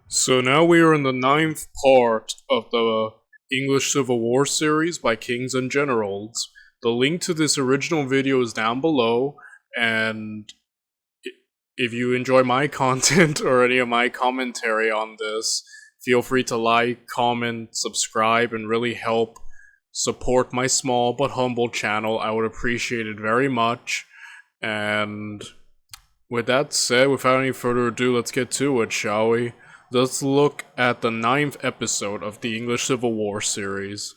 So now we are in the ninth part of the English Civil War series by Kings and Generals. The link to this original video is down below, and if you enjoy my content or any of my commentary on this, feel free to like, comment, subscribe, and really help support my small but humble channel. I would appreciate it very much. And with that said, without any further ado, let's get to it, shall we? Let's look at the ninth episode of the English Civil War series.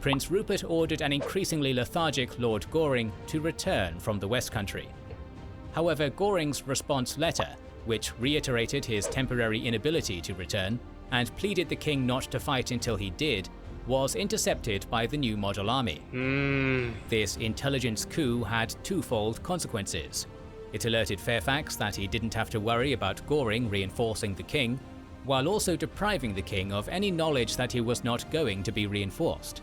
Prince Rupert ordered an increasingly lethargic Lord Goring to return from the West Country. However, Goring's response letter, which reiterated his temporary inability to return and pleaded the king not to fight until he did, was intercepted by the New Model Army. This intelligence coup had twofold consequences. It alerted Fairfax that he didn't have to worry about Goring reinforcing the king, while also depriving the king of any knowledge that he was not going to be reinforced.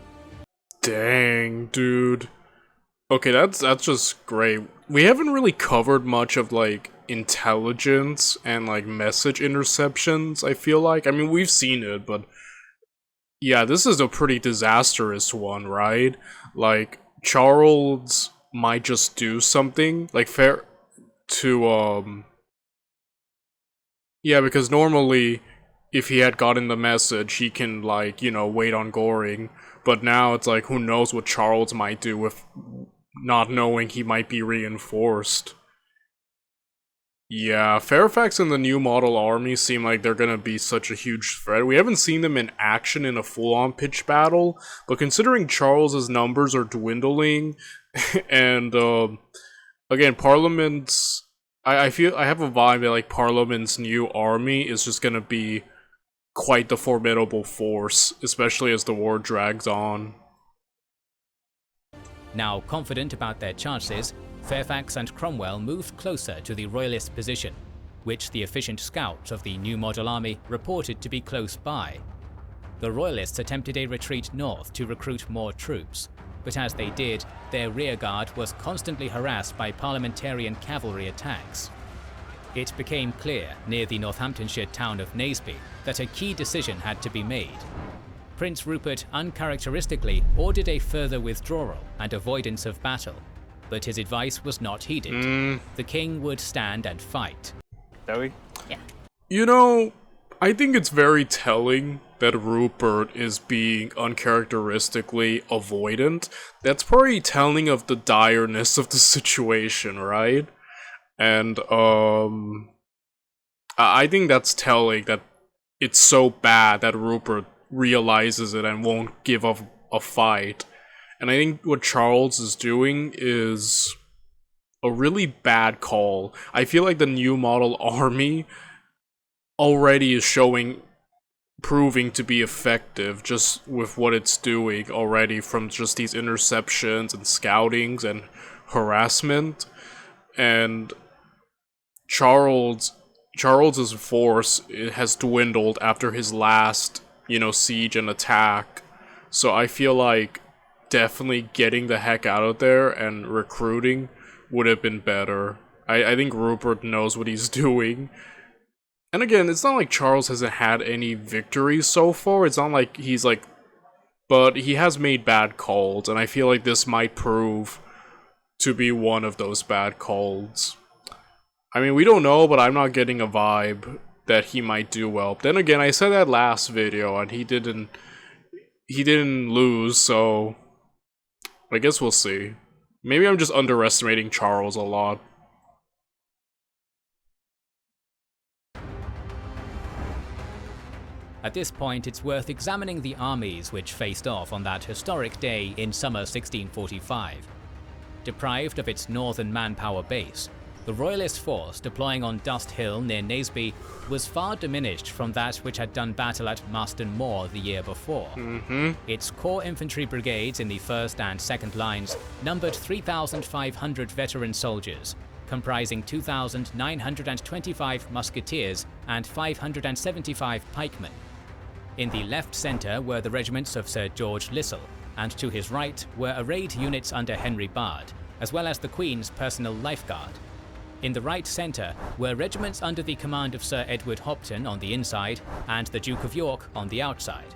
Dang, dude. Okay, that's just great. We haven't really covered much of, like, intelligence and, like, message interceptions, I feel like. I mean, we've seen it, but yeah, this is a pretty disastrous one, right? Like, Charles might just do something, like, yeah, because normally, if he had gotten the message, he can, like, you know, wait on Goring, but now it's like, who knows what Charles might do with not knowing he might be reinforced. Yeah, Fairfax and the New Model Army seem like they're gonna be such a huge threat. We haven't seen them in action in a full-on pitched battle, but considering Charles's numbers are dwindling, and, again, Parliament's... I feel I have a vibe that, like, Parliament's new army is just gonna be quite the formidable force, especially as the war drags on. Now confident about their chances, Fairfax and Cromwell moved closer to the Royalist position, which the efficient scouts of the New Model Army reported to be close by. The Royalists attempted a retreat north to recruit more troops, but as they did, their rearguard was constantly harassed by parliamentarian cavalry attacks. It became clear near the Northamptonshire town of Naseby that a key decision had to be made. Prince Rupert uncharacteristically ordered a further withdrawal and avoidance of battle, but his advice was not heeded. The king would stand and fight. Shall we? Yeah. You know, I think it's very telling that Rupert is being uncharacteristically avoidant. That's probably telling of the direness of the situation, right? And, I think that's telling that it's so bad that Rupert realizes it and won't give up a fight. And I think what Charles is doing is a really bad call. I feel like the New Model Army already is proving to be effective just with what it's doing already, from just these interceptions and scoutings and harassment. And Charles's force has dwindled after his last, siege and attack. So I feel like definitely getting the heck out of there and recruiting would have been better. I think Rupert knows what he's doing. And again, it's not like Charles hasn't had any victories so far. It's not like he's like... But he has made bad calls, and I feel like this might prove to be one of those bad calls. I mean, we don't know, but I'm not getting a vibe that he might do well. But then again, I said that last video, and he didn't lose, so I guess we'll see. Maybe I'm just underestimating Charles a lot. At this point, it's worth examining the armies which faced off on that historic day in summer 1645. Deprived of its northern manpower base, the Royalist force deploying on Dust Hill near Naseby was far diminished from that which had done battle at Marston Moor the year before. Its core infantry brigades in the 1st and 2nd lines numbered 3,500 veteran soldiers, comprising 2,925 musketeers and 575 pikemen. In the left centre were the regiments of Sir George Lissell, and to his right were arrayed units under Henry Bard, as well as the Queen's personal lifeguard. In the right centre were regiments under the command of Sir Edward Hopton on the inside and the Duke of York on the outside.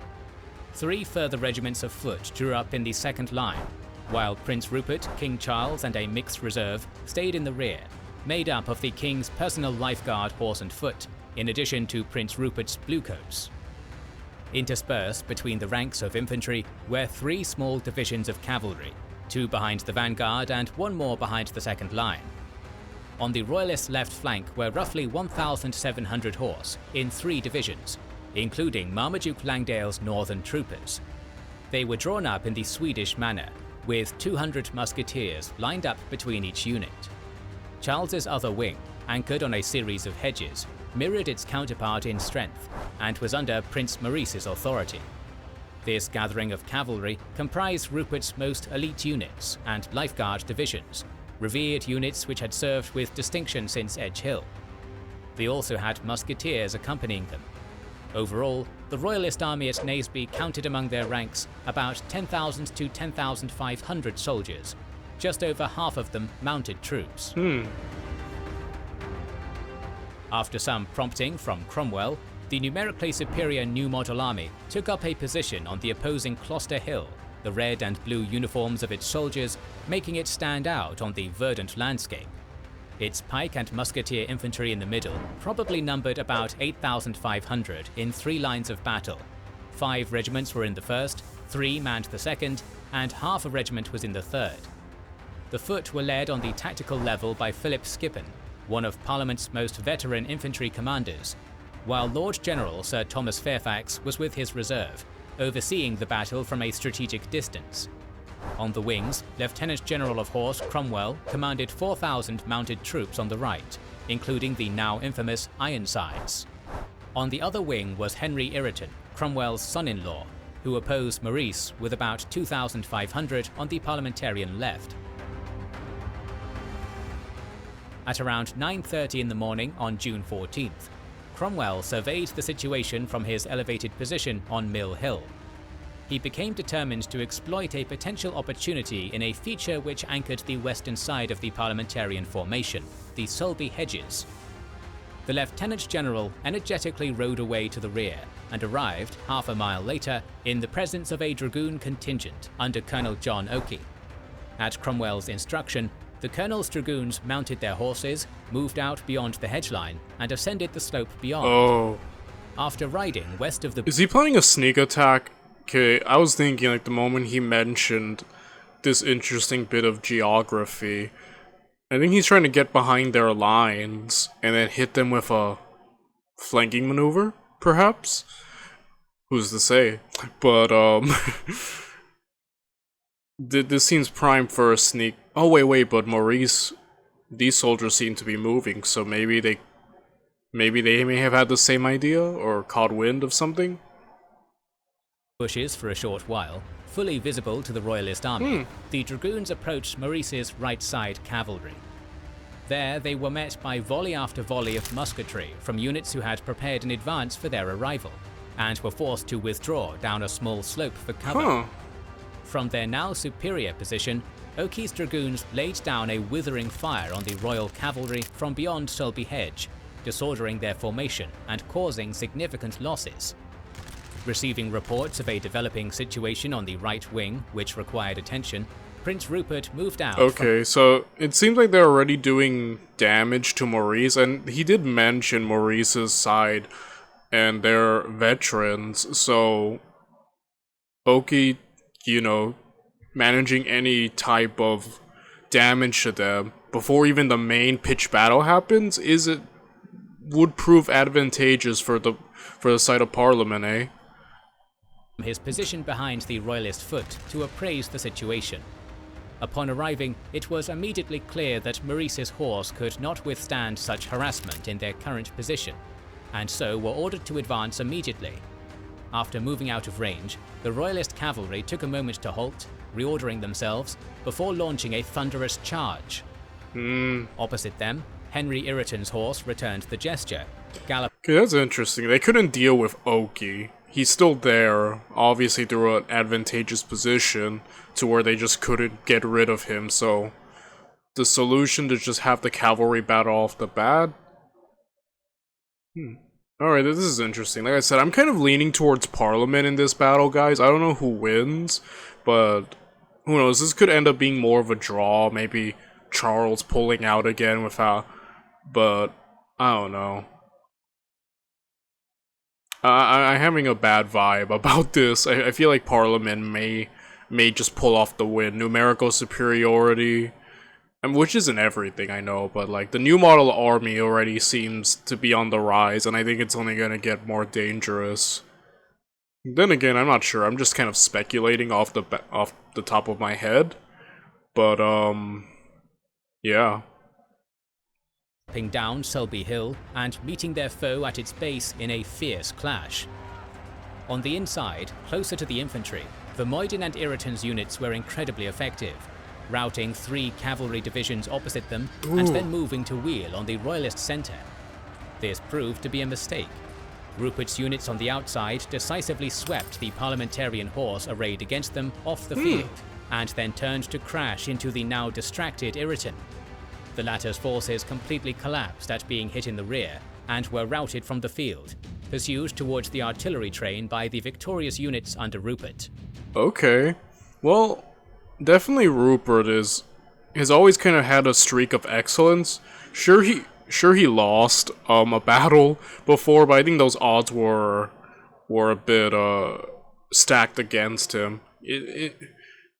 3 further regiments of foot drew up in the second line, while Prince Rupert, King Charles and a mixed reserve stayed in the rear, made up of the King's personal lifeguard horse and foot, in addition to Prince Rupert's bluecoats. Interspersed between the ranks of infantry were 3 small divisions of cavalry, 2 behind the vanguard and 1 more behind the second line. On the Royalist left flank were roughly 1,700 horse in 3 divisions, including Marmaduke Langdale's northern troopers. They were drawn up in the Swedish manner, with 200 musketeers lined up between each unit. Charles's other wing, anchored on a series of hedges, mirrored its counterpart in strength, and was under Prince Maurice's authority. This gathering of cavalry comprised Rupert's most elite units and lifeguard divisions, revered units which had served with distinction since Edge Hill. They also had musketeers accompanying them. Overall, the Royalist army at Naseby counted among their ranks about 10,000 to 10,500 soldiers, just over half of them mounted troops. After some prompting from Cromwell, the numerically superior New Model Army took up a position on the opposing Closter Hill, the red and blue uniforms of its soldiers making it stand out on the verdant landscape. Its pike and musketeer infantry in the middle probably numbered about 8,500 in 3 lines of battle. 5 regiments were in the first, 3 manned the second, and half a regiment was in the third. The foot were led on the tactical level by Philip Skippon, one of Parliament's most veteran infantry commanders, while Lord General Sir Thomas Fairfax was with his reserve, overseeing the battle from a strategic distance. On the wings, Lieutenant General of Horse Cromwell commanded 4,000 mounted troops on the right, including the now infamous Ironsides. On the other wing was Henry Ireton, Cromwell's son-in-law, who opposed Maurice with about 2,500 on the parliamentarian left. At around 9:30 in the morning on June 14th, Cromwell surveyed the situation from his elevated position on Mill Hill. He became determined to exploit a potential opportunity in a feature which anchored the western side of the parliamentarian formation, the Sulby Hedges. The Lieutenant General energetically rode away to the rear and arrived, half a mile later, in the presence of a dragoon contingent under Colonel John Oakey. At Cromwell's instruction, the Colonel's dragoons mounted their horses, moved out beyond the hedgeline, and ascended the slope beyond. Oh. After riding west of the... Is he planning a sneak attack? Okay, I was thinking, like, the moment he mentioned this interesting bit of geography, I think he's trying to get behind their lines and then hit them with a flanking maneuver, perhaps? Who's to say? But, this seems prime for a sneak. Oh, wait, but Maurice, these soldiers seem to be moving, so maybe they may have had the same idea or caught wind of something? Bushes for a short while, fully visible to the Royalist army, the dragoons approached Maurice's right side cavalry. There they were met by volley after volley of musketry from units who had prepared in advance for their arrival, and were forced to withdraw down a small slope for cover. From their now superior position, Oakey's dragoons laid down a withering fire on the Royal cavalry from beyond Sulby Hedge, disordering their formation and causing significant losses. Receiving reports of a developing situation on the right wing, which required attention, Prince Rupert moved out. Okay, so it seems like they're already doing damage to Maurice, and he did mention Maurice's side, and they're veterans, so Oakey, managing any type of damage to them before even the main pitched battle happens would prove advantageous for the side of Parliament, eh? His position behind the Royalist foot to appraise the situation. Upon arriving, it was immediately clear that Maurice's horse could not withstand such harassment in their current position, and so were ordered to advance immediately. After moving out of range, the Royalist cavalry took a moment to halt, reordering themselves, before launching a thunderous charge. Opposite them, Henry Ireton's horse returned the gesture, galloping. Okay, that's interesting. They couldn't deal with Oakey. He's still there, obviously through an advantageous position, to where they just couldn't get rid of him, so the solution to just have the cavalry battle off the bat? Alright, this is interesting. Like I said, I'm kind of leaning towards Parliament in this battle, guys. I don't know who wins, but who knows? This could end up being more of a draw. Maybe Charles pulling out again without... But, I don't know. I'm having a bad vibe about this. I feel like Parliament may just pull off the win. Numerical superiority, which isn't everything, I know, but like the new model army already seems to be on the rise, and I think it's only gonna get more dangerous. Then again, I'm not sure. I'm just kind of speculating off the top of my head, but yeah. Dropping down Selby Hill and meeting their foe at its base in a fierce clash. On the inside, closer to the infantry, Vermuyden and Ireton's units were incredibly effective, routing 3 cavalry divisions opposite them and then moving to wheel on the Royalist centre. This proved to be a mistake. Rupert's units on the outside decisively swept the parliamentarian horse arrayed against them off the field, and then turned to crash into the now distracted Ireton. The latter's forces completely collapsed at being hit in the rear, and were routed from the field, pursued towards the artillery train by the victorious units under Rupert. Okay. Well, definitely Rupert has always kind of had a streak of excellence. Sure he lost a battle before, but I think those odds were a bit stacked against him.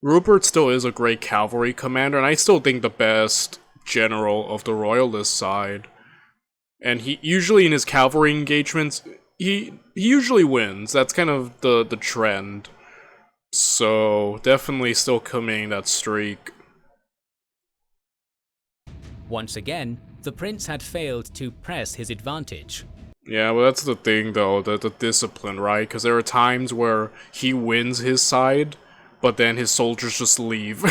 Rupert still is a great cavalry commander, and I still think the best general of the Royalist side. And he usually in his cavalry engagements, he usually wins. That's kind of the trend. So definitely still committing that streak. Once again, the prince had failed to press his advantage. Yeah, well that's the thing though, the discipline, right? Because there are times where he wins his side, but then his soldiers just leave,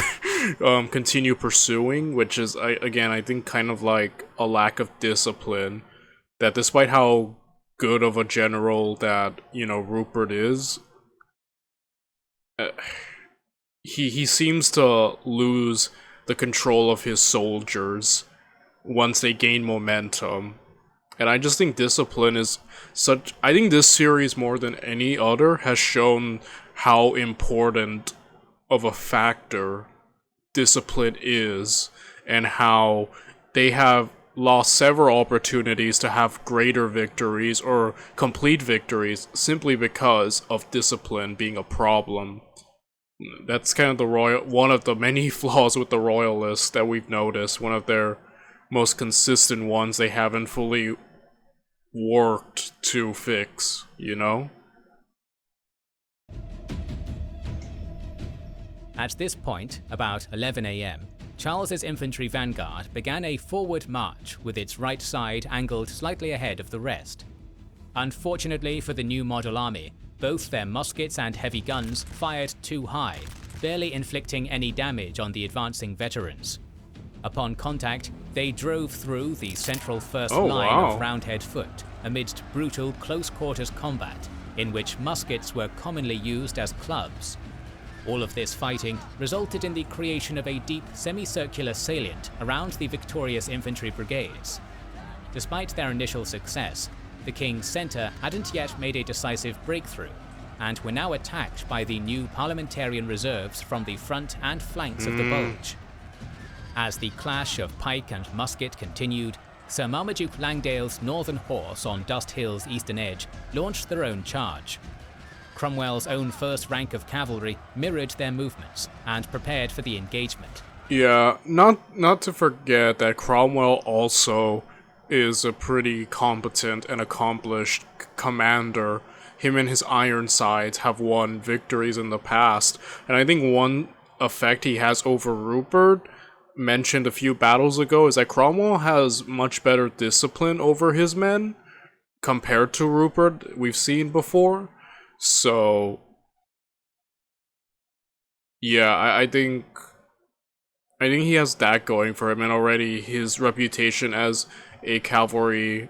continue pursuing, which is, I think, kind of like a lack of discipline. That despite how good of a general that, Rupert is, he seems to lose the control of his soldiers once they gain momentum. And I just think discipline is I think this series more than any other has shown how important of a factor discipline is, and how they have lost several opportunities to have greater victories or complete victories simply because of discipline being a problem. That's kind of one of the many flaws with the Royalists that we've noticed. One of their most consistent ones they haven't fully worked to fix, At this point, about 11 AM, Charles's infantry vanguard began a forward march with its right side angled slightly ahead of the rest. Unfortunately for the new model army, both their muskets and heavy guns fired too high, barely inflicting any damage on the advancing veterans. Upon contact, they drove through the central first line of Roundhead Foot amidst brutal close-quarters combat, in which muskets were commonly used as clubs. All of this fighting resulted in the creation of a deep semicircular salient around the victorious infantry brigades. Despite their initial success, the King's centre hadn't yet made a decisive breakthrough, and were now attacked by the new parliamentarian reserves from the front and flanks of the Bulge. As the clash of pike and musket continued, Sir Marmaduke Langdale's Northern Horse on Dust Hill's eastern edge launched their own charge. Cromwell's own first rank of cavalry mirrored their movements and prepared for the engagement. Yeah, not to forget that Cromwell also is a pretty competent and accomplished commander. Him and his Ironsides have won victories in the past, and I think one effect he has over Rupert, mentioned a few battles ago, is that Cromwell has much better discipline over his men compared to Rupert we've seen before. So yeah, I think he has that going for him, and already his reputation as a cavalry,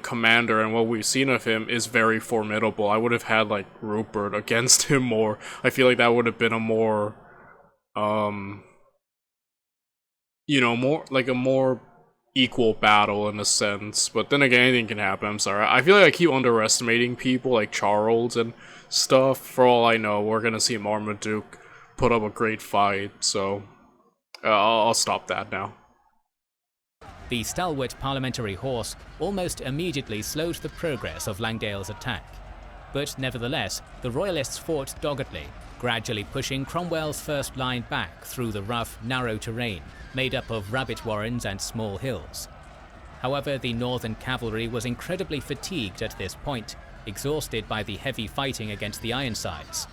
commander, and what we've seen of him is very formidable. I would have had like Rupert against him more. I feel like that would have been a more more like a more equal battle in a sense. But then again, anything can happen. I'm sorry. I feel like I keep underestimating people like Charles and stuff. For all I know, we're gonna see Marmaduke put up a great fight. So I'll stop that now. The stalwart parliamentary horse almost immediately slowed the progress of Langdale's attack. But nevertheless, the Royalists fought doggedly, gradually pushing Cromwell's first line back through the rough, narrow terrain, made up of rabbit warrens and small hills. However, the northern cavalry was incredibly fatigued at this point, exhausted by the heavy fighting against the Ironsides.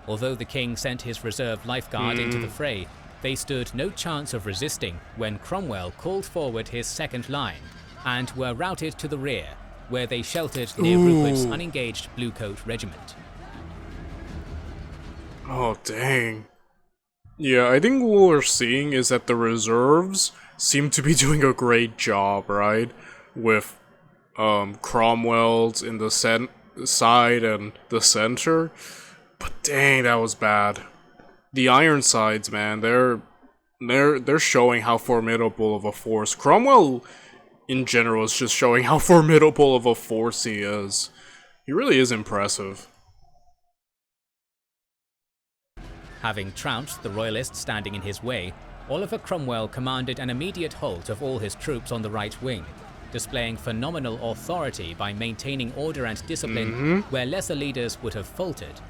Although the king sent his reserve lifeguard into the fray, they stood no chance of resisting when Cromwell called forward his second line and were routed to the rear, where they sheltered near Rupert's unengaged Bluecoat regiment. Oh, dang. Yeah, I think what we're seeing is that the reserves seem to be doing a great job, right? With Cromwell's in the side and the center. But dang, that was bad. The Ironsides, man, they're showing how formidable of a force. Cromwell, in general, is just showing how formidable of a force he is. He really is impressive. Having trounced the Royalists standing in his way, Oliver Cromwell commanded an immediate halt of all his troops on the right wing, displaying phenomenal authority by maintaining order and discipline where lesser leaders would have faltered.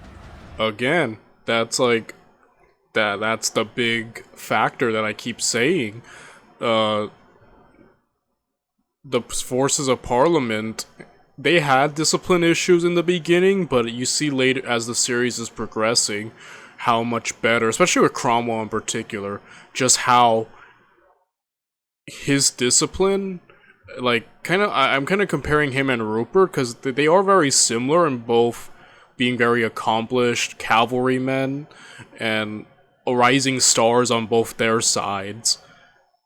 Again, that's like... That's the big factor that I keep saying. The forces of Parliament, they had discipline issues in the beginning, but you see later as the series is progressing how much better, especially with Cromwell in particular, just how his discipline, like, I'm kind of comparing him and Rupert, because they are very similar in both being very accomplished cavalrymen and rising stars on both their sides.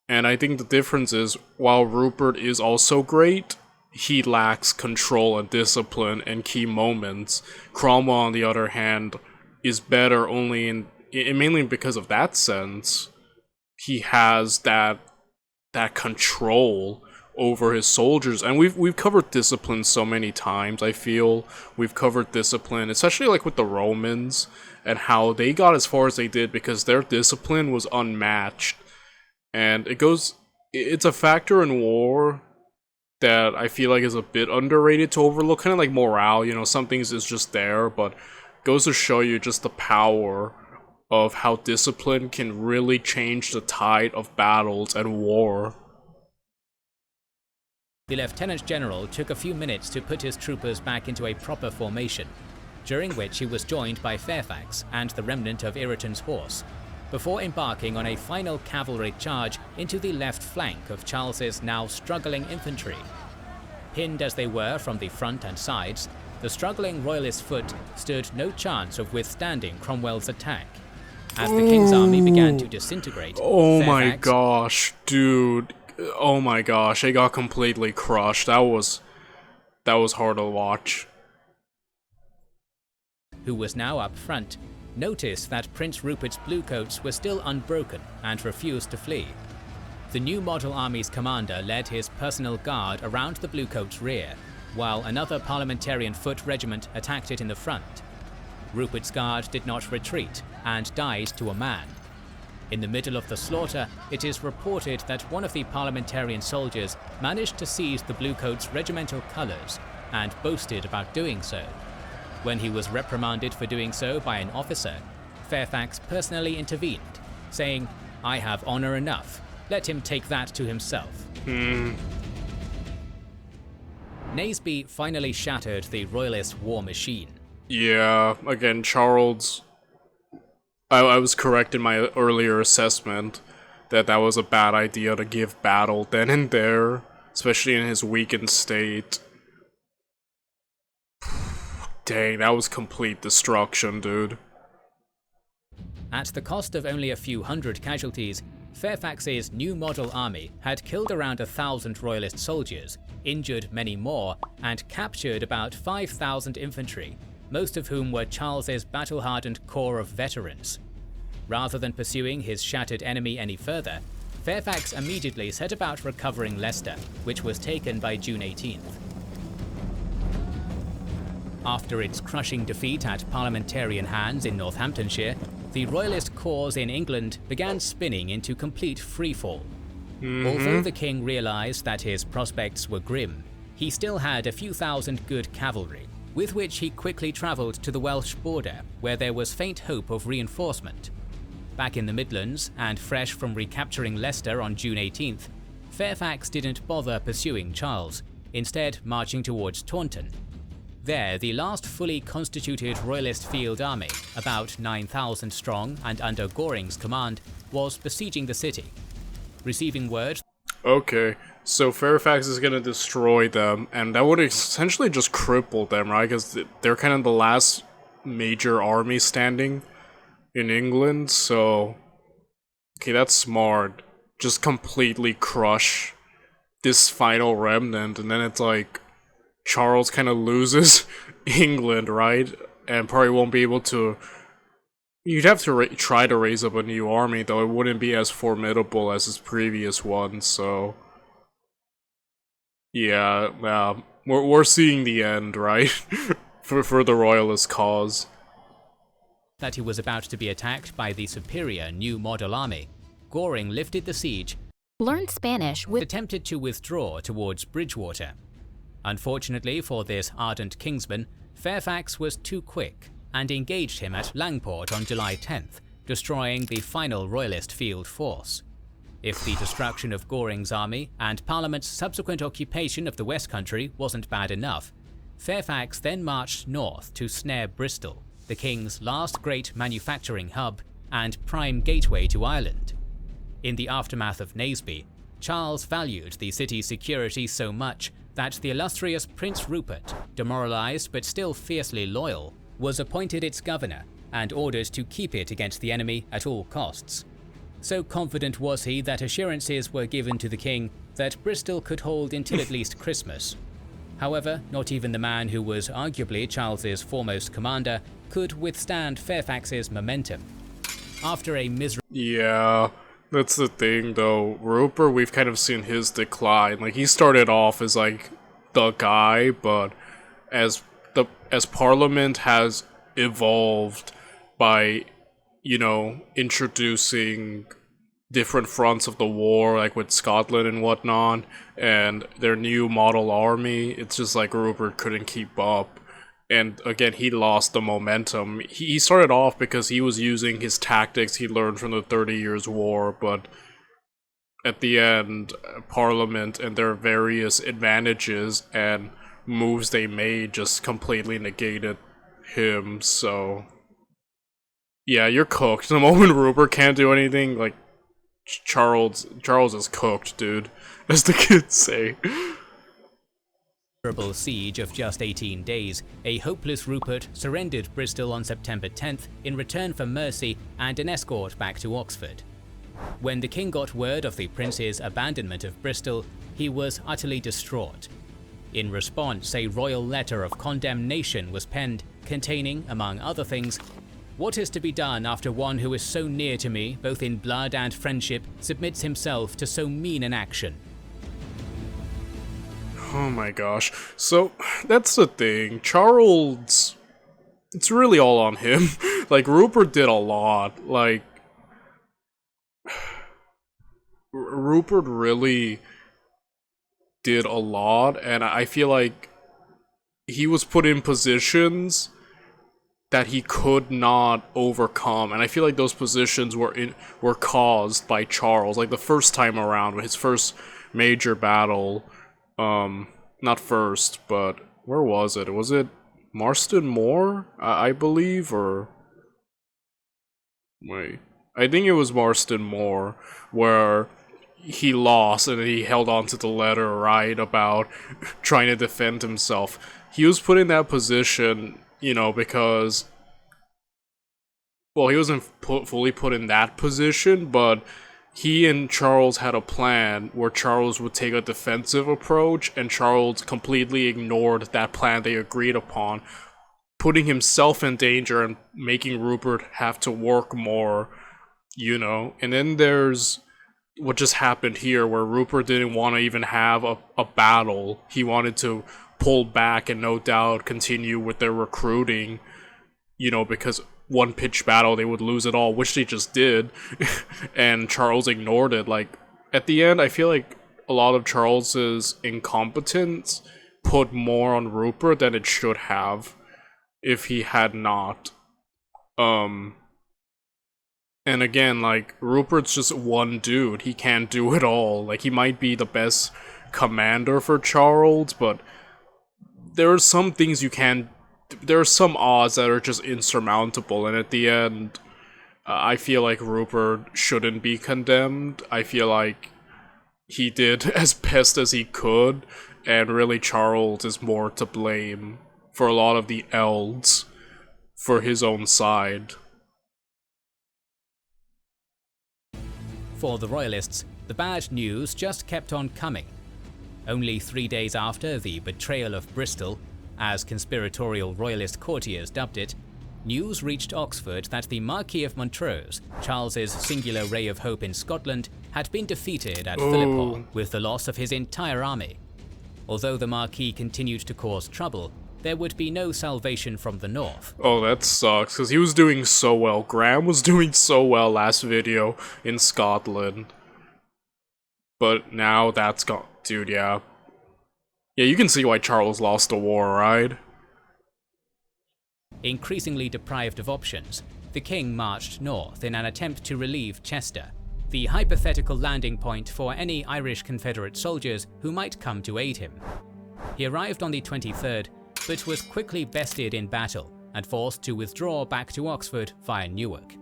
And I think the difference is, while Rupert is also great, he lacks control and discipline in key moments. Cromwell, on the other hand, is better only in mainly because of that sense. He has that control over his soldiers, and we've covered discipline so many times. I feel we've covered discipline, especially like with the Romans, and how they got as far as they did because their discipline was unmatched. And it's a factor in war that I feel like is a bit underrated to overlook, kind of like morale, some things is just there, but goes to show you just the power of how discipline can really change the tide of battles and war. The Lieutenant General took a few minutes to put his troopers back into a proper formation, during which he was joined by Fairfax and the remnant of Ireton's horse, before embarking on a final cavalry charge into the left flank of Charles's now struggling infantry. Pinned as they were from the front and sides, the struggling Royalist foot stood no chance of withstanding Cromwell's attack. As the king's army began to disintegrate, my gosh, dude. Oh my gosh, they got completely crushed. That was hard to watch. Who was now up front, noticed that Prince Rupert's Bluecoats were still unbroken and refused to flee. The new model army's commander led his personal guard around the Bluecoats' rear, while another parliamentarian foot regiment attacked it in the front. Rupert's guard did not retreat and died to a man. In the middle of the slaughter, it is reported that one of the parliamentarian soldiers managed to seize the Bluecoats' regimental colours and boasted about doing so. When he was reprimanded for doing so by an officer, Fairfax personally intervened, saying, "I have honour enough. Let him take that to himself." Naseby finally shattered the Royalist war machine. Yeah, again, Charles... I was correct in my earlier assessment that was a bad idea to give battle then and there, especially in his weakened state. Dang, that was complete destruction, dude. At the cost of only a few hundred casualties, Fairfax's new model army had killed around 1,000 Royalist soldiers, injured many more, and captured about 5,000 infantry, most of whom were Charles's battle-hardened corps of veterans. Rather than pursuing his shattered enemy any further, Fairfax immediately set about recovering Leicester, which was taken by June 18th. After its crushing defeat at Parliamentarian hands in Northamptonshire, the Royalist cause in England began spinning into complete freefall. Although the king realised that his prospects were grim, he still had a few thousand good cavalry, with which he quickly travelled to the Welsh border, where there was faint hope of reinforcement. Back in the Midlands, and fresh from recapturing Leicester on June 18th, Fairfax didn't bother pursuing Charles, instead marching towards Taunton. There, the last fully constituted Royalist field army, about 9,000 strong and under Goring's command, was besieging the city. Receiving word... Okay, so Fairfax is gonna destroy them, and that would essentially just cripple them, right? Because they're kind of the last major army standing in England, so... Okay, that's smart. Just completely crush this final remnant, and then it's like... Charles kind of loses England, right? And probably won't be able to... You'd have to try to raise up a new army, though it wouldn't be as formidable as his previous one, so... Yeah, we're seeing the end, right? for the Royalist cause. That he was about to be attacked by the superior new model army, Goring lifted the siege, Learn Spanish with attempted to withdraw towards Bridgewater. Unfortunately for this ardent kingsman, Fairfax was too quick and engaged him at Langport on July 10th, destroying the final Royalist field force. If the destruction of Goring's army and Parliament's subsequent occupation of the West Country wasn't bad enough, Fairfax then marched north to snare Bristol, the king's last great manufacturing hub and prime gateway to Ireland. In the aftermath of Naseby, Charles valued the city's security so much that the illustrious Prince Rupert, demoralized but still fiercely loyal, was appointed its governor and ordered to keep it against the enemy at all costs. So confident was he that assurances were given to the king that Bristol could hold until at least Christmas. However, not even the man who was arguably Charles's foremost commander could withstand Fairfax's momentum. After a miserable... Yeah, that's the thing though. Rupert, we've kind of seen his decline. Like, he started off as like the guy, but as Parliament has evolved by, you know, introducing different fronts of the war, like with Scotland and whatnot, and their new model army, it's just like Rupert couldn't keep up. And again, he lost the momentum. He started off because he was using his tactics he learned from the 30 Years' War, but at the end, Parliament and their various advantages and moves they made just completely negated him, so... Yeah, you're cooked. The moment Rupert can't do anything, like, Charles is cooked, dude, as the kids say. Siege of just 18 days, a hopeless Rupert surrendered Bristol on September 10th in return for mercy and an escort back to Oxford. When the king got word of the prince's abandonment of Bristol, he was utterly distraught. In response, a royal letter of condemnation was penned, containing, among other things, "What is to be done after one who is so near to me, both in blood and friendship, submits himself to so mean an action?" Oh my gosh. So, that's the thing. Charles... It's really all on him. Like, Rupert did a lot. Like... Rupert really did a lot, and I feel like he was put in positions that he could not overcome, and I feel like those positions were caused by Charles. Like the first time around, his first major battle, not first, but where was it? Was it Marston Moor, I believe, or wait, I think it was Marston Moor, where he lost and he held on to the letter, right, about trying to defend himself. He was put in that position, you know, because, well, he wasn't fully put in that position, but he and Charles had a plan where Charles would take a defensive approach, and Charles completely ignored that plan they agreed upon, putting himself in danger and making Rupert have to work more you know? And then there's what just happened here, where Rupert didn't want to even have a battle. He wanted to pull back and no doubt continue with their recruiting, you know, because one pitched battle they would lose it all, which they just did. And Charles ignored it. Like, at the end, I feel like a lot of Charles's incompetence put more on Rupert than it should have if he had not. And again, like, Rupert's just one dude. He can't do it all. Like, he might be the best commander for Charles, but there are some things you can't. There are some odds that are just insurmountable, and at the end, I feel like Rupert shouldn't be condemned. I feel like he did as best as he could, and really Charles is more to blame for a lot of the elds for his own side. For the Royalists, the bad news just kept on coming. Only 3 days after the betrayal of Bristol, as conspiratorial Royalist courtiers dubbed it, news reached Oxford that the Marquis of Montrose, Charles's singular ray of hope in Scotland, had been defeated at Philiphaugh with the loss of his entire army. Although the Marquis continued to cause trouble, there would be no salvation from the north. Oh, that sucks, because he was doing so well. Graham was doing so well last video in Scotland. But now that's gone. Dude, yeah. Yeah, you can see why Charles lost the war, right? Increasingly deprived of options, the king marched north in an attempt to relieve Chester, the hypothetical landing point for any Irish Confederate soldiers who might come to aid him. He arrived on the 23rd, but was quickly bested in battle and forced to withdraw back to Oxford via Newark.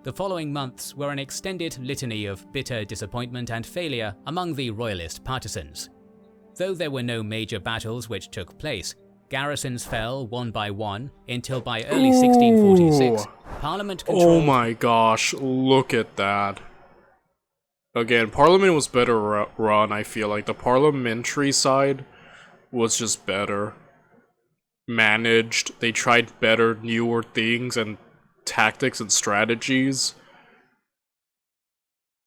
The following months were an extended litany of bitter disappointment and failure among the Royalist partisans. Though there were no major battles which took place, garrisons fell one by one until by early 1646, Parliament controlled... Oh my gosh, look at that. Again, Parliament was better run, I feel like. The parliamentary side was just better managed. They tried better, newer things and tactics and strategies.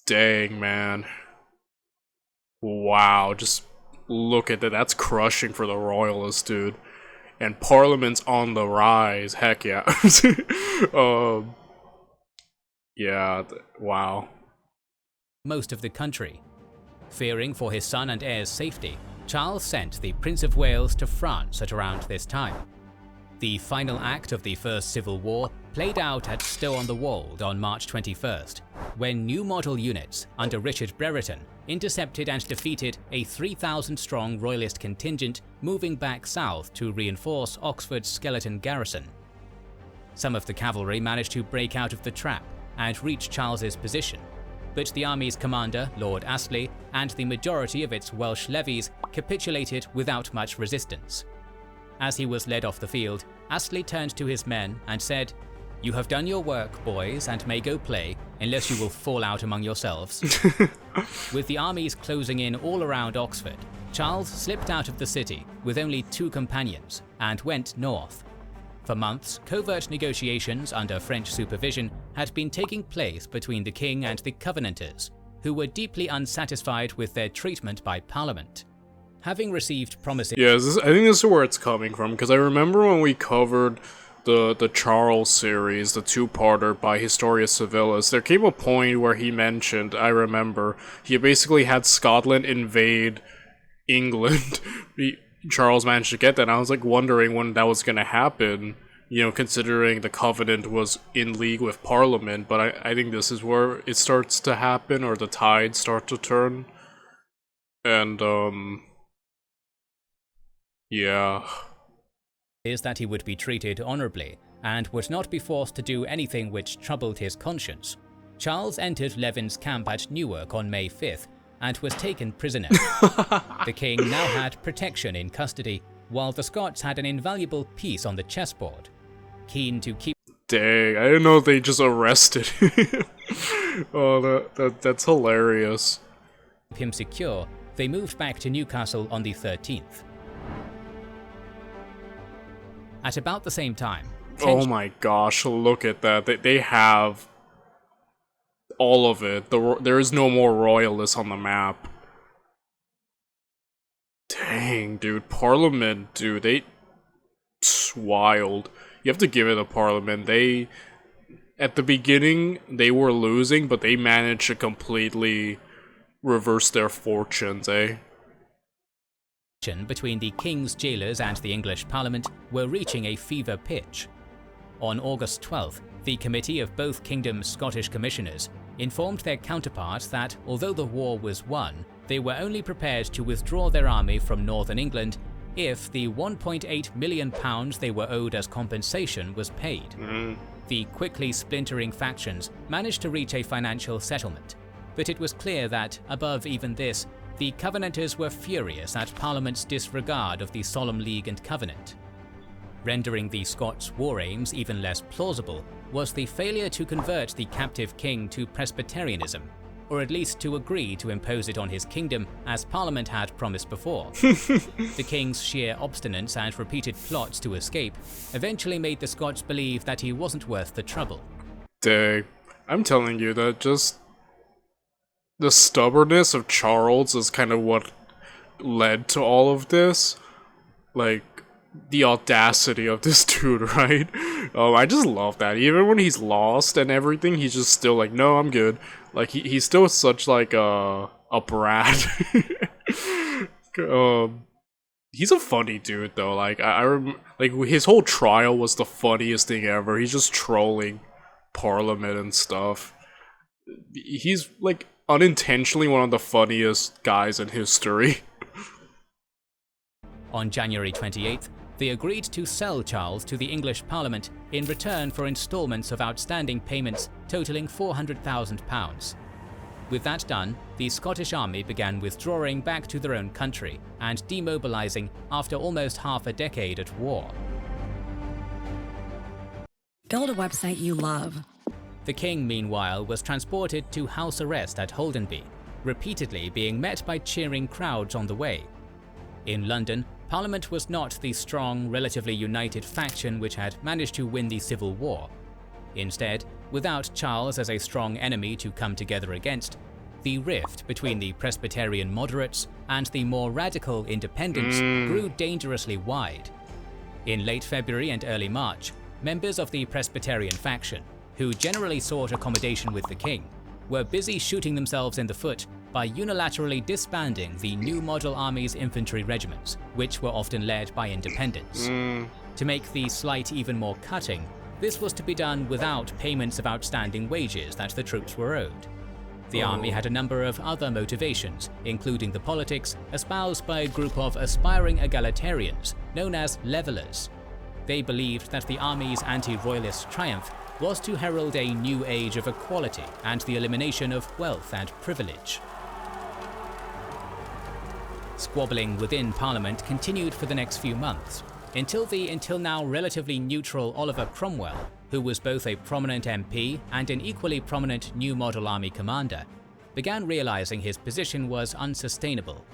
Dang, man. Wow, just look at that. That's crushing for the Royalists, dude. And Parliament's on the rise. Heck yeah. Yeah, wow. Most of the country. Fearing for his son and heir's safety, Charles sent the Prince of Wales to France at around this time. The final act of the First Civil War played out at Stow-on-the-Wold on March 21st, when new model units under Richard Brereton intercepted and defeated a 3,000-strong Royalist contingent moving back south to reinforce Oxford's skeleton garrison. Some of the cavalry managed to break out of the trap and reach Charles's position, but the army's commander, Lord Astley, and the majority of its Welsh levies capitulated without much resistance. As he was led off the field, Astley turned to his men and said, "You have done your work, boys, and may go play, unless you will fall out among yourselves." With the armies closing in all around Oxford, Charles slipped out of the city with only 2 companions and went north. For months, covert negotiations under French supervision had been taking place between the king and the Covenanters, who were deeply unsatisfied with their treatment by Parliament. Having received promises... Yeah, I think this is where it's coming from, because I remember when we covered the Charles series, the 2-parter by Historia Civilis, there came a point where he mentioned, I remember, he basically had Scotland invade England. Charles managed to get that, and I was like wondering when that was going to happen, you know, considering the Covenant was in league with Parliament, but I think this is where it starts to happen, or the tides start to turn. And, yeah. Is that he would be treated honorably and would not be forced to do anything which troubled his conscience. Charles entered Levin's camp at Newark on May 5th and was taken prisoner. The king now had protection in custody, while the Scots had an invaluable piece on the chessboard. Keen to keep... Dang, I didn't know they just arrested him. Oh, that's hilarious. him secure, they moved back to Newcastle on the 13th. At about the same time, oh my gosh, look at that. They have all of it. There is no more royalists on the map. Dang, dude. Parliament, dude. It's wild. You have to give it a Parliament. At the beginning, they were losing, but they managed to completely reverse their fortunes, eh? Between the King's jailers and the English Parliament were reaching a fever pitch. On August 12th, the committee of both kingdoms' Scottish commissioners informed their counterparts that, although the war was won, they were only prepared to withdraw their army from northern England if the £1.8 million they were owed as compensation was paid. The quickly splintering factions managed to reach a financial settlement, but it was clear that, above even this, the Covenanters were furious at Parliament's disregard of the Solemn League and Covenant. Rendering the Scots' war aims even less plausible was the failure to convert the captive king to Presbyterianism, or at least to agree to impose it on his kingdom as Parliament had promised before. The king's sheer obstinance and repeated plots to escape eventually made the Scots believe that he wasn't worth the trouble. Dang, I'm telling you that just the stubbornness of Charles is kind of what led to all of this. Like, the audacity of this dude, right? I just love that. Even when he's lost and everything, he's just still like, no, I'm good. Like, he's still such, like, a brat. He's a funny dude, though. Like, like, his whole trial was the funniest thing ever. He's just trolling Parliament and stuff. He's, like, unintentionally one of the funniest guys in history. On January 28th, they agreed to sell Charles to the English Parliament in return for instalments of outstanding payments totaling £400,000. With that done, the Scottish army began withdrawing back to their own country and demobilising after almost half a decade at war. Build a website you love. The king, meanwhile, was transported to house arrest at Holdenby, repeatedly being met by cheering crowds on the way. In London, Parliament was not the strong, relatively united faction which had managed to win the Civil War. Instead, without Charles as a strong enemy to come together against, the rift between the Presbyterian moderates and the more radical independents grew dangerously wide. In late February and early March, members of the Presbyterian faction, who generally sought accommodation with the king, were busy shooting themselves in the foot by unilaterally disbanding the New Model Army's infantry regiments, which were often led by independents. To make the slight even more cutting, this was to be done without payments of outstanding wages that the troops were owed. The army had a number of other motivations, including the politics espoused by a group of aspiring egalitarians known as Levellers. They believed that the army's anti-royalist triumph was to herald a new age of equality and the elimination of wealth and privilege. Squabbling within Parliament continued for the next few months, until now relatively neutral Oliver Cromwell, who was both a prominent MP and an equally prominent New Model Army commander, began realizing his position was unsustainable.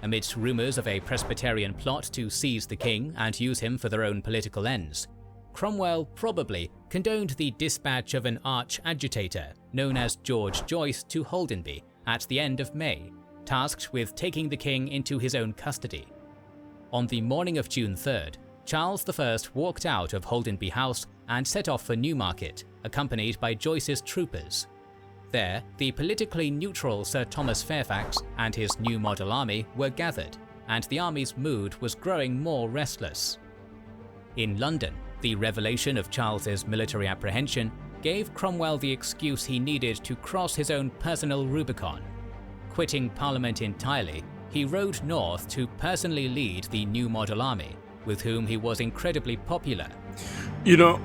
Amidst rumors of a Presbyterian plot to seize the king and use him for their own political ends, Cromwell probably condoned the dispatch of an arch-agitator known as George Joyce to Holdenby at the end of May, tasked with taking the king into his own custody. On the morning of June 3rd, Charles I walked out of Holdenby House and set off for Newmarket, accompanied by Joyce's troopers. There, the politically neutral Sir Thomas Fairfax and his New Model Army were gathered, and the army's mood was growing more restless. In London, the revelation of Charles's military apprehension gave Cromwell the excuse he needed to cross his own personal Rubicon. Quitting Parliament entirely, he rode north to personally lead the New Model Army, with whom he was incredibly popular. You know,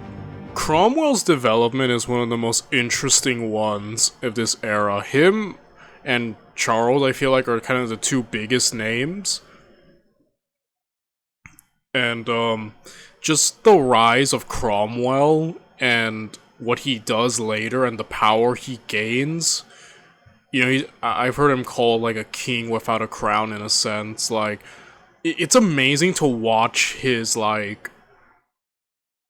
Cromwell's development is one of the most interesting ones of this era. Him and Charles, I feel like, are kind of the two biggest names. And, just the rise of Cromwell and what he does later and the power he gains. You know, I've heard him called, like, a king without a crown, in a sense. Like, it's amazing to watch his, like,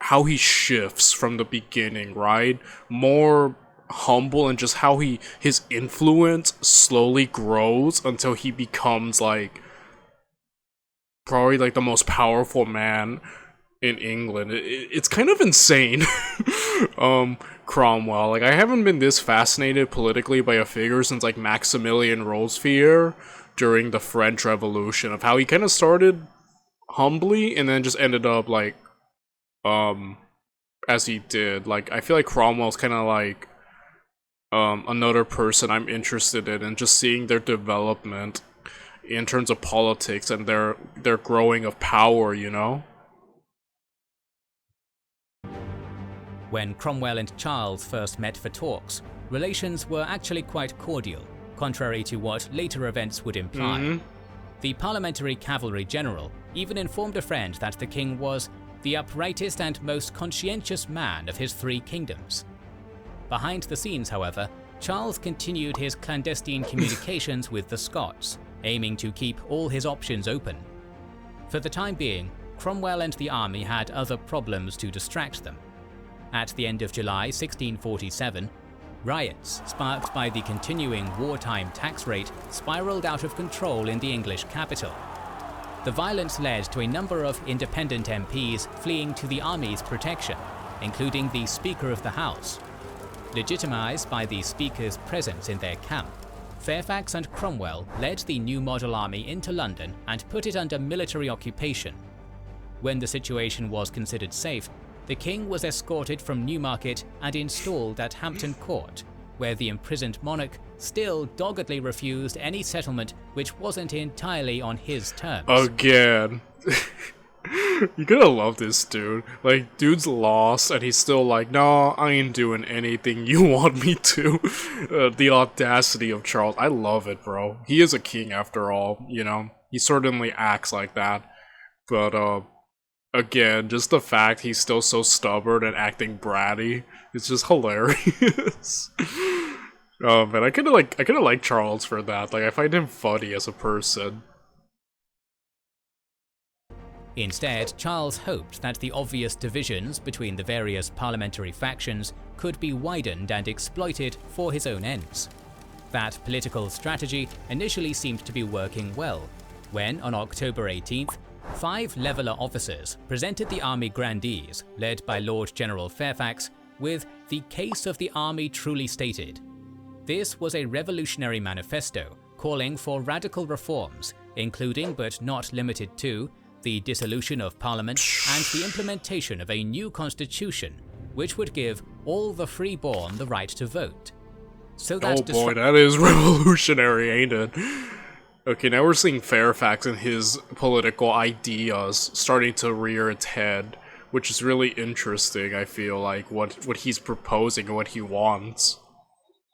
how he shifts from the beginning, right? More humble and just how his influence slowly grows until he becomes like probably like the most powerful man in England. It's kind of insane. Cromwell, like, I haven't been this fascinated politically by a figure since like Maximilian Robespierre during the French Revolution, of how he kind of started humbly and then just ended up like as he did. Like, I feel like Cromwell's kind of like another person I'm interested in, and just seeing their development in terms of politics and their growing of power, you know? When Cromwell and Charles first met for talks, relations were actually quite cordial, contrary to what later events would imply. The parliamentary cavalry general even informed a friend that the king was the uprightest and most conscientious man of his 3 kingdoms. Behind the scenes, however, Charles continued his clandestine communications with the Scots, aiming to keep all his options open. For the time being, Cromwell and the army had other problems to distract them. At the end of July 1647, riots, sparked by the continuing wartime tax rate, spiraled out of control in the English capital. The violence led to a number of independent MPs fleeing to the army's protection, including the Speaker of the House. Legitimized by the Speaker's presence in their camp, Fairfax and Cromwell led the new model army into London and put it under military occupation. When the situation was considered safe, the king was escorted from Newmarket and installed at Hampton Court, where the imprisoned monarch still doggedly refused any settlement which wasn't entirely on his terms. Again. You gotta love this dude. Like, dude's lost, and he's still like, no, I ain't doing anything you want me to. The audacity of Charles. I love it, bro. He is a king after all, you know? He certainly acts like that. But, again, just the fact he's still so stubborn and acting bratty, it's just hilarious. Man, I kinda like Charles for that. Like, I find him funny as a person. Instead, Charles hoped that the obvious divisions between the various parliamentary factions could be widened and exploited for his own ends. That political strategy initially seemed to be working well, when on October 18th, 5 Leveller officers presented the army grandees, led by Lord General Fairfax, with the case of the army truly stated. This was a revolutionary manifesto calling for radical reforms, including but not limited to the dissolution of Parliament and the implementation of a new constitution, which would give all the freeborn the right to vote. So that oh boy, that is revolutionary, ain't it? Okay, now we're seeing Fairfax and his political ideas starting to rear its head, which is really interesting, I feel like, what he's proposing and what he wants.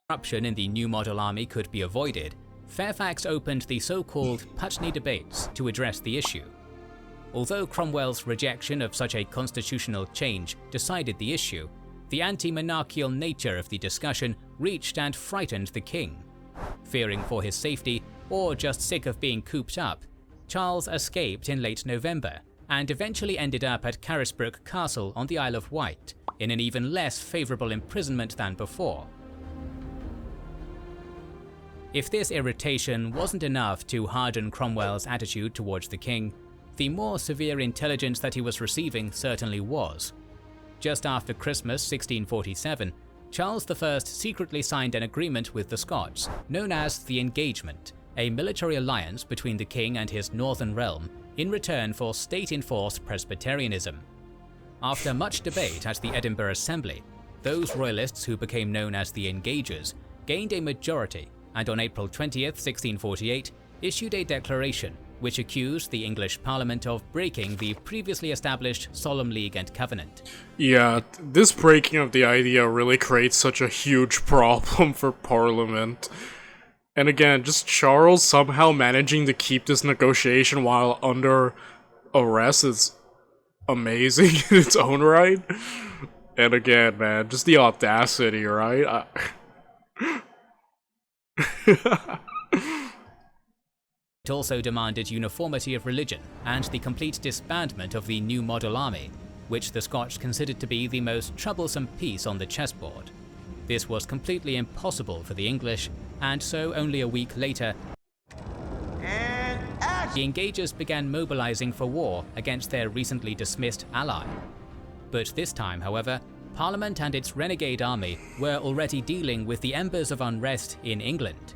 Corruption in the new model army could be avoided. Fairfax opened the so-called Putney debates to address the issue. Although Cromwell's rejection of such a constitutional change decided the issue, the anti-monarchical nature of the discussion reached and frightened the king. Fearing for his safety, or just sick of being cooped up, Charles escaped in late November and eventually ended up at Carisbrooke Castle on the Isle of Wight, in an even less favourable imprisonment than before. If this irritation wasn't enough to harden Cromwell's attitude towards the king, the more severe intelligence that he was receiving certainly was. Just after Christmas 1647, Charles I secretly signed an agreement with the Scots, known as the Engagement, a military alliance between the king and his northern realm in return for state-enforced Presbyterianism. After much debate at the Edinburgh Assembly, those royalists who became known as the Engagers gained a majority and on April 20th, 1648, issued a declaration which accused the English Parliament of breaking the previously established Solemn League and Covenant. Yeah, this breaking of the idea really creates such a huge problem for Parliament. And again, just Charles somehow managing to keep this negotiation while under arrest is amazing in its own right. And again, man, just the audacity, right? It also demanded uniformity of religion and the complete disbandment of the new model army, which the Scotch considered to be the most troublesome piece on the chessboard. This was completely impossible for the English, and so only a week later, the Engagers began mobilizing for war against their recently dismissed ally. But this time, however, Parliament and its renegade army were already dealing with the embers of unrest in England.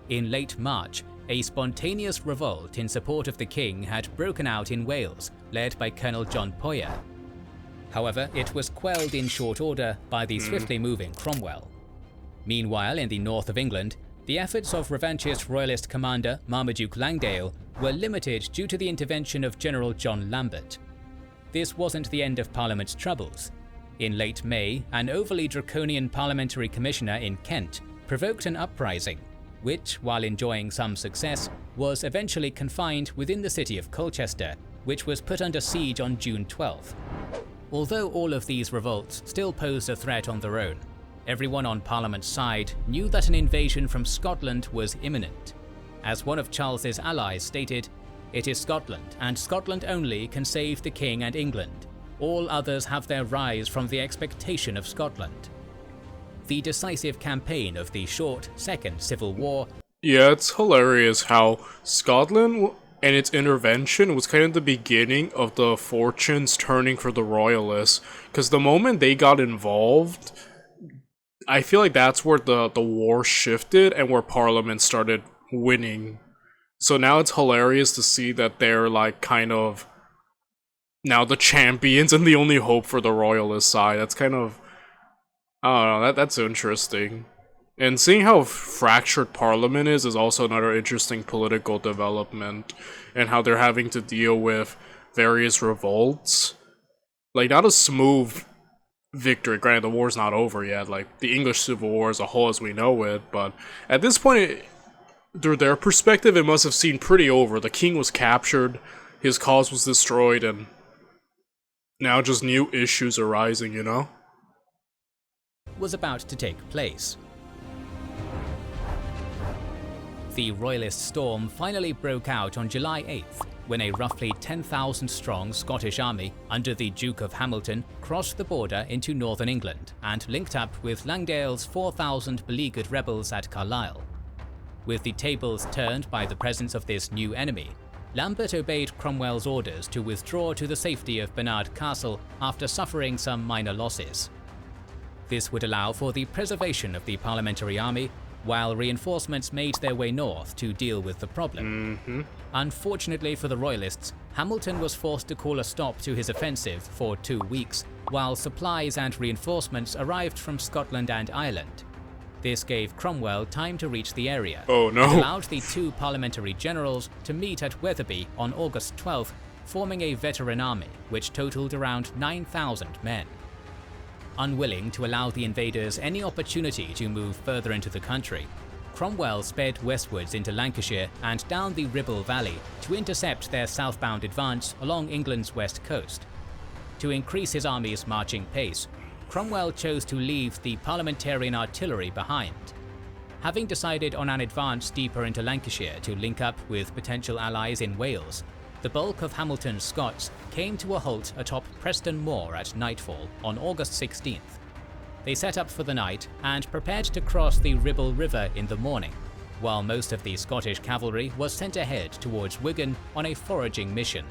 In late March, a spontaneous revolt in support of the king had broken out in Wales, led by Colonel John Poyer. However, it was quelled in short order by the swiftly moving Cromwell. Meanwhile, in the north of England, the efforts of revanchist royalist commander Marmaduke Langdale were limited due to the intervention of General John Lambert. This wasn't the end of Parliament's troubles. In late May, an overly draconian parliamentary commissioner in Kent provoked an uprising, which, while enjoying some success, was eventually confined within the city of Colchester, which was put under siege on June 12th. Although all of these revolts still posed a threat on their own, everyone on Parliament's side knew that an invasion from Scotland was imminent. As one of Charles's allies stated, "It is Scotland, and Scotland only can save the King and England. All others have their rise from the expectation of Scotland." The decisive campaign of the short Second Civil War. Yeah, it's hilarious how Scotland and its intervention was kind of the beginning of the fortunes turning for the Royalists, because the moment they got involved, I feel like that's where the war shifted and where Parliament started winning. So now it's hilarious to see that they're like kind of now the champions and the only hope for the Royalist side. That's kind of, I don't know, that's interesting. And seeing how fractured Parliament is also another interesting political development, and how they're having to deal with various revolts. Like, not a smooth victory. Granted, the war's not over yet, like, the English Civil War as a whole as we know it, but at this point, through their perspective, it must have seemed pretty over. The king was captured, his cause was destroyed, and now just new issues arising, you know? Was about to take place. The Royalist storm finally broke out on July 8th, when a roughly 10,000-strong Scottish army under the Duke of Hamilton crossed the border into northern England and linked up with Langdale's 4,000 beleaguered rebels at Carlisle. With the tables turned by the presence of this new enemy, Lambert obeyed Cromwell's orders to withdraw to the safety of Barnard Castle after suffering some minor losses. This would allow for the preservation of the parliamentary army, while reinforcements made their way north to deal with the problem. Unfortunately for the Royalists, Hamilton was forced to call a stop to his offensive for 2 weeks, while supplies and reinforcements arrived from Scotland and Ireland. This gave Cromwell time to reach the area. Oh no. It allowed the two parliamentary generals to meet at Wetherby on August 12th, forming a veteran army, which totaled around 9,000 men. Unwilling to allow the invaders any opportunity to move further into the country, Cromwell sped westwards into Lancashire and down the Ribble Valley to intercept their southbound advance along England's west coast. To increase his army's marching pace, Cromwell chose to leave the parliamentarian artillery behind. Having decided on an advance deeper into Lancashire to link up with potential allies in Wales, the bulk of Hamilton's Scots came to a halt atop Preston Moor at nightfall on August 16th. They set up for the night and prepared to cross the Ribble River in the morning, while most of the Scottish cavalry was sent ahead towards Wigan on a foraging mission.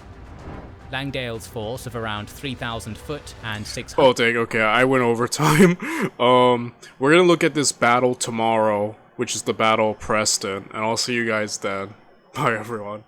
Langdale's force of around 3,000 foot and 600... Oh dang, okay, I went overtime. We're gonna look at this battle tomorrow, which is the Battle of Preston, and I'll see you guys then. Bye everyone.